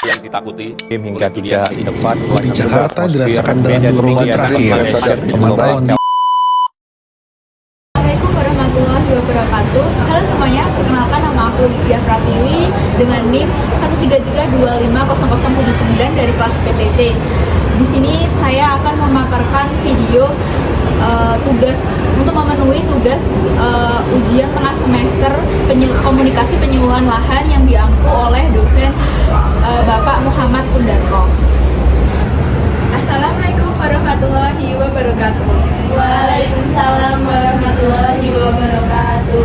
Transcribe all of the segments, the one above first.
yang ditakuti hingga 3 4 Di Jakarta dirasakan dalam 2 minggu terakhir, pemantauan di Assalamualaikum warahmatullahi wabarakatuh. Halo semuanya, perkenalkan nama aku Lydia Pratiwi dengan NIM 133250079 dari kelas PTC. Di sini saya akan memaparkan video tugas untuk memenuhi tugas ujian tengah semester komunikasi penyuluhan lahan yang diampu oleh dosen Bapak Muhammad Kundarko. Assalamualaikum warahmatullahi wabarakatuh. Waalaikumsalam warahmatullahi wabarakatuh.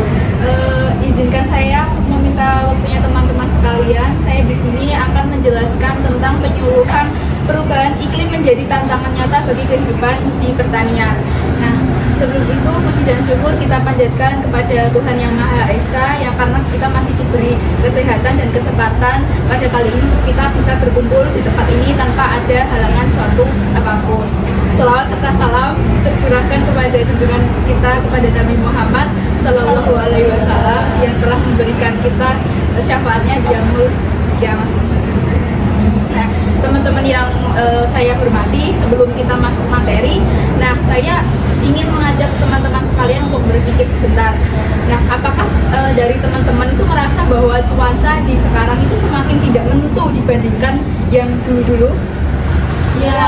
Izinkan saya untuk meminta waktunya teman-teman sekalian. Saya di sini akan menjelaskan tentang penyuluhan perubahan iklim menjadi tantangan nyata bagi kehidupan di pertanian. Nah, sebelum itu puji dan syukur kita panjatkan kepada Tuhan Yang Maha Esa yang karena kita masih diberi kesehatan dan kesempatan pada kali ini kita bisa berkumpul di tempat ini tanpa ada halangan suatu apapun. Selawat serta salam tercurahkan kepada junjungan kita kepada Nabi Muhammad Sallallahu Alaihi Wasallam yang telah memberikan kita syafaatnya di yaumul kiamat. Nah, teman-teman yang saya hormati, sebelum kita masuk materi, nah saya ingin mengajak teman-teman sekalian untuk berpikir sebentar. Nah, apakah dari teman-teman itu merasa bahwa cuaca di sekarang itu semakin tidak menentu dibandingkan yang dulu-dulu? Ya.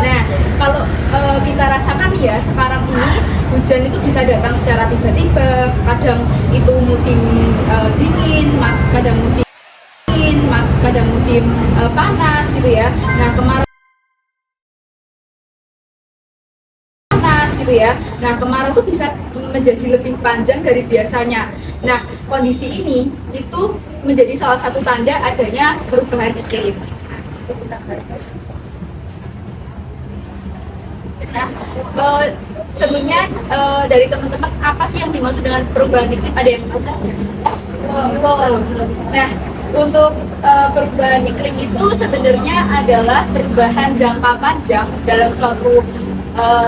Nah, kalau kita rasakan ya sekarang ini hujan itu bisa datang secara tiba-tiba. Kadang itu musim dingin, kadang musim kadang musim panas gitu ya. Nah, kemarau tuh bisa menjadi lebih panjang dari biasanya. Nah, kondisi ini itu menjadi salah satu tanda adanya perubahan iklim. Nah, sebelumnya dari teman-teman apa sih yang dimaksud dengan perubahan iklim? Ada yang tahu? Nah, untuk perubahan iklim itu sebenarnya adalah perubahan jangka panjang dalam suatu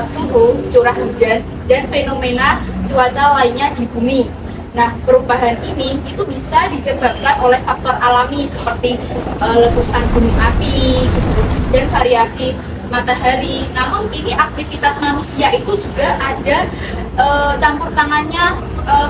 suhu, curah hujan, dan fenomena cuaca lainnya di bumi. Nah, perubahan ini itu bisa disebabkan oleh faktor alami seperti letusan gunung api dan variasi matahari. Namun ini aktivitas manusia itu juga ada campur tangannya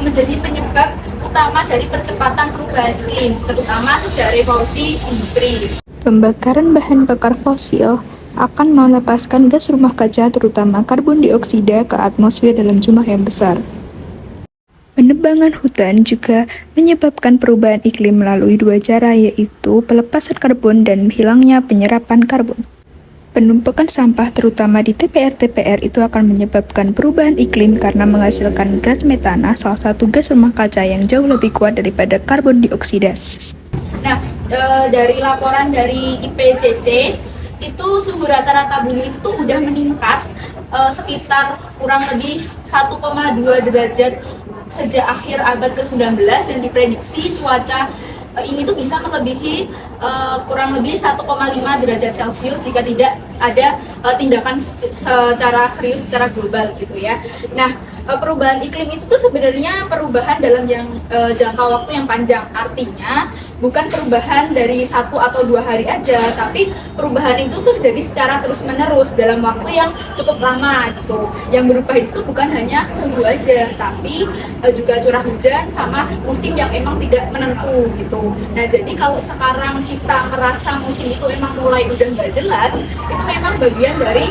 menjadi penyebab utama dari percepatan perubahan iklim, terutama sejak revolusi industri. Pembakaran bahan bakar fosil akan melepaskan gas rumah kaca terutama karbon dioksida ke atmosfer dalam jumlah yang besar. Penebangan hutan juga menyebabkan perubahan iklim melalui 2 cara, yaitu pelepasan karbon dan hilangnya penyerapan karbon. Penumpukan sampah terutama di TPR-TPR itu akan menyebabkan perubahan iklim karena menghasilkan gas metana, salah satu gas rumah kaca yang jauh lebih kuat daripada karbon dioksida. Nah, dari laporan dari IPCC, itu suhu rata-rata bumi itu tuh udah meningkat sekitar kurang lebih 1,2 derajat sejak akhir abad ke-19 dan diprediksi cuaca ini tuh bisa melebihi kurang lebih 1,5 derajat Celcius jika tidak ada tindakan secara serius secara global gitu ya. Nah, perubahan iklim itu tuh sebenarnya perubahan dalam jangka waktu yang panjang. Artinya bukan perubahan dari 1 atau 2 hari aja, tapi perubahan itu terjadi secara terus-menerus dalam waktu yang cukup lama gitu. Yang berubah itu bukan hanya suhu aja, tapi juga curah hujan sama musim yang emang tidak menentu gitu. Nah, jadi kalau sekarang kita merasa musim itu emang mulai udah nggak jelas, itu memang bagian dari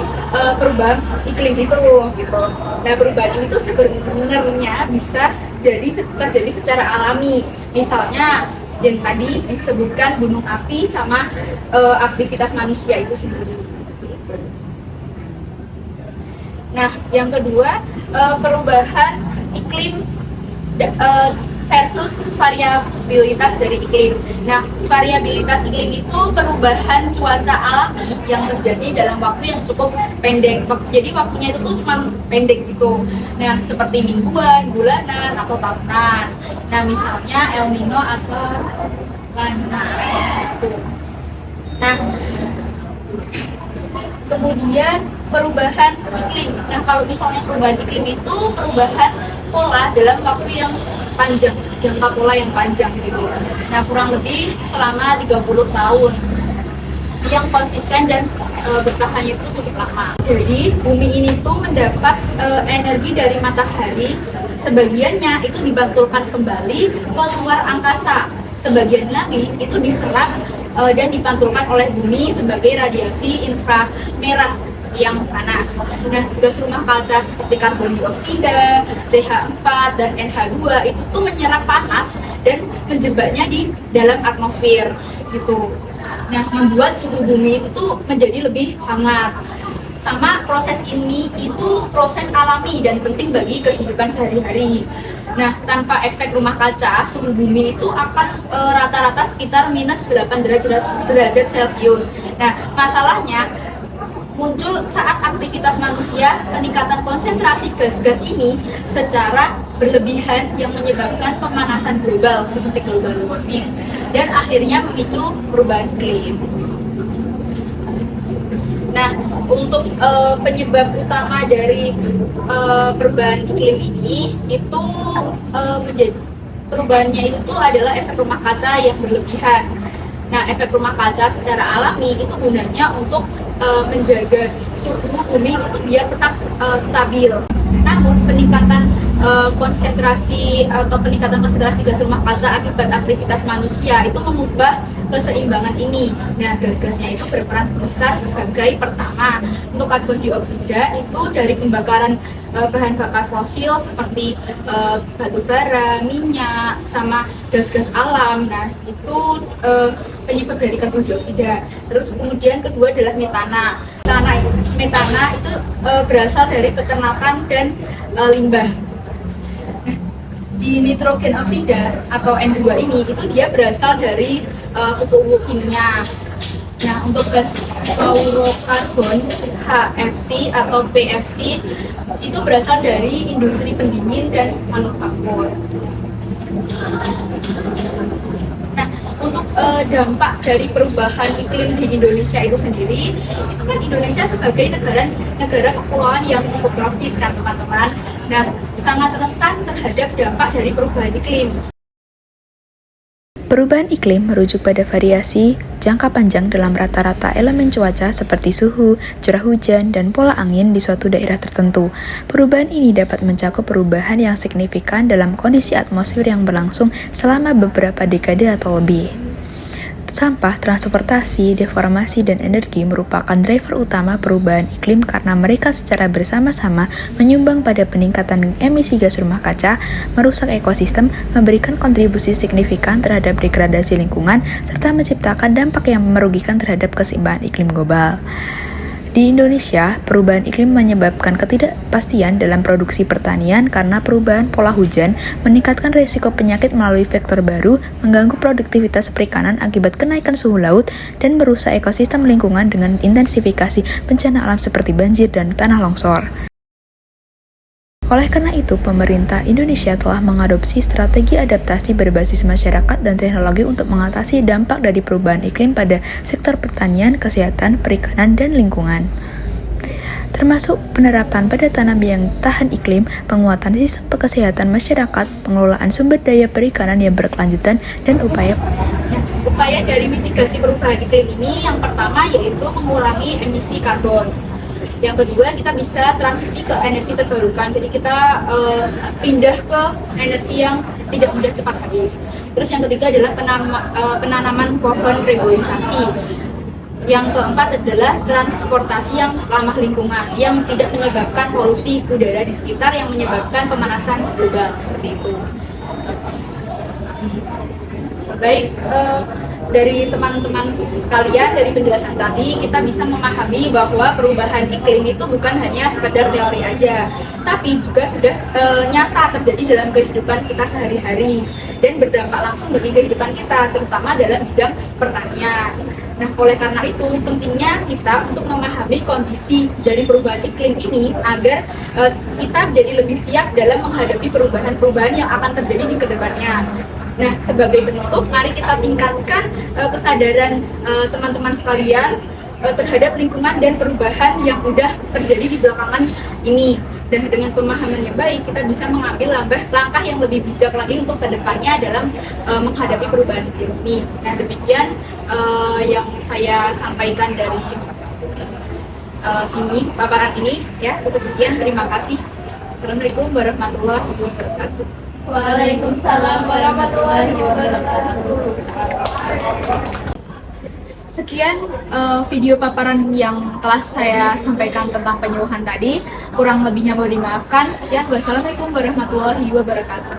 perubahan iklim itu gitu. Nah, perubahan ini tuh sebenarnya bisa terjadi secara alami. Misalnya yang tadi disebutkan gunung api sama aktivitas manusia itu sendiri. Nah, yang kedua perubahan iklim versus variabilitas dari iklim. Nah, variabilitas iklim itu perubahan cuaca alami yang terjadi dalam waktu yang cukup pendek. Jadi waktunya itu tuh cuma pendek gitu. Nah, seperti mingguan, bulanan, atau tahunan. Nah, misalnya El Nino atau La Nina gitu. Nah, kemudian perubahan iklim. Nah, kalau misalnya perubahan iklim itu perubahan pola dalam waktu yang panjang, jangka pola yang panjang gitu. Nah, kurang lebih selama 30 tahun. yang konsisten dan bertahannya itu cukup lama. Jadi bumi ini tuh mendapat energi dari matahari, sebagiannya itu dibantulkan kembali ke luar angkasa, sebagian lagi itu diserap dan dipantulkan oleh bumi sebagai radiasi inframerah yang panas. Nah, gas rumah kaca seperti karbon dioksida, CH4, dan NH2 itu tuh menyerap panas dan menjebaknya di dalam atmosfer gitu. Nah, membuat suhu bumi itu tuh menjadi lebih hangat. Sama proses ini itu proses alami dan penting bagi kehidupan sehari-hari. Nah, tanpa efek rumah kaca, suhu bumi itu akan rata-rata sekitar minus 8 derajat Celcius. Nah, masalahnya muncul saat aktivitas manusia, peningkatan konsentrasi gas-gas ini secara berlebihan yang menyebabkan pemanasan global seperti global warming dan akhirnya memicu perubahan iklim. Nah, untuk penyebab utama dari perubahan iklim ini itu menjadi perubahannya itu tuh adalah efek rumah kaca yang berlebihan. Nah, efek rumah kaca secara alami itu gunanya untuk menjaga suhu bumi itu biar tetap stabil. Namun peningkatan konsentrasi gas rumah kaca akibat aktivitas manusia itu mengubah keseimbangan ini. Nah, gas-gasnya itu berperan besar sebagai pertama untuk karbon dioksida itu dari pembakaran bahan bakar fosil seperti batu bara, minyak, sama gas-gas alam. Nah, itu penyebab dari karbon dioksida. Terus kemudian kedua adalah metana. Metana itu berasal dari peternakan dan limbah. Nah, di nitrogen oksida atau N2 ini itu dia berasal dari pupuk kimia. Nah, untuk gas fluorokarbon HFC atau PFC itu berasal dari industri pendingin dan manufaktur. Nah, untuk dampak dari perubahan iklim di Indonesia itu sendiri, itu kan Indonesia sebagai negara kepulauan yang cukup tropis kan teman-teman. Nah, sangat rentan terhadap dampak dari perubahan iklim. Perubahan iklim merujuk pada variasi jangka panjang dalam rata-rata elemen cuaca seperti suhu, curah hujan, dan pola angin di suatu daerah tertentu. Perubahan ini dapat mencakup perubahan yang signifikan dalam kondisi atmosfer yang berlangsung selama beberapa dekade atau lebih. Sampah, transportasi, deformasi, dan energi merupakan driver utama perubahan iklim karena mereka secara bersama-sama menyumbang pada peningkatan emisi gas rumah kaca, merusak ekosistem, memberikan kontribusi signifikan terhadap degradasi lingkungan, serta menciptakan dampak yang merugikan terhadap keseimbangan iklim global. Di Indonesia, perubahan iklim menyebabkan ketidakpastian dalam produksi pertanian karena perubahan pola hujan, meningkatkan risiko penyakit melalui vektor baru, mengganggu produktivitas perikanan akibat kenaikan suhu laut, dan merusak ekosistem lingkungan dengan intensifikasi bencana alam seperti banjir dan tanah longsor. Oleh karena itu, pemerintah Indonesia telah mengadopsi strategi adaptasi berbasis masyarakat dan teknologi untuk mengatasi dampak dari perubahan iklim pada sektor pertanian, kesehatan, perikanan, dan lingkungan. Termasuk penerapan pada tanam yang tahan iklim, penguatan sistem kesehatan masyarakat, pengelolaan sumber daya perikanan yang berkelanjutan, dan upaya dari mitigasi perubahan iklim ini yang pertama yaitu mengurangi emisi karbon. Yang kedua, kita bisa transisi ke energi terbarukan, jadi kita pindah ke energi yang tidak mudah cepat habis. Terus yang ketiga adalah penanaman pohon reboisasi. Yang keempat adalah transportasi yang ramah lingkungan, yang tidak menyebabkan polusi udara di sekitar yang menyebabkan pemanasan global, seperti itu. Baik, dari teman-teman sekalian, dari penjelasan tadi kita bisa memahami bahwa perubahan iklim itu bukan hanya sekedar teori aja, tapi juga sudah nyata terjadi dalam kehidupan kita sehari-hari dan berdampak langsung bagi kehidupan kita, terutama dalam bidang pertanian. Nah, oleh karena itu pentingnya kita untuk memahami kondisi dari perubahan iklim ini agar kita menjadi lebih siap dalam menghadapi perubahan-perubahan yang akan terjadi di kedepannya. Nah, sebagai penutup, mari kita tingkatkan kesadaran teman-teman sekalian terhadap lingkungan dan perubahan yang sudah terjadi di belakangan ini. dengan pemahaman yang baik, kita bisa mengambil langkah yang lebih bijak lagi untuk kedepannya dalam menghadapi perubahan iklim ini. Nah, demikian yang saya sampaikan dari sini, paparan ini ya. Cukup sekian, terima kasih. Assalamualaikum warahmatullahi wabarakatuh. Waalaikumsalam warahmatullahi wabarakatuh. Sekian video paparan yang telah saya sampaikan tentang penyuluhan tadi. Kurang lebihnya mohon dimaafkan. Sekian, wassalamualaikum warahmatullahi wabarakatuh.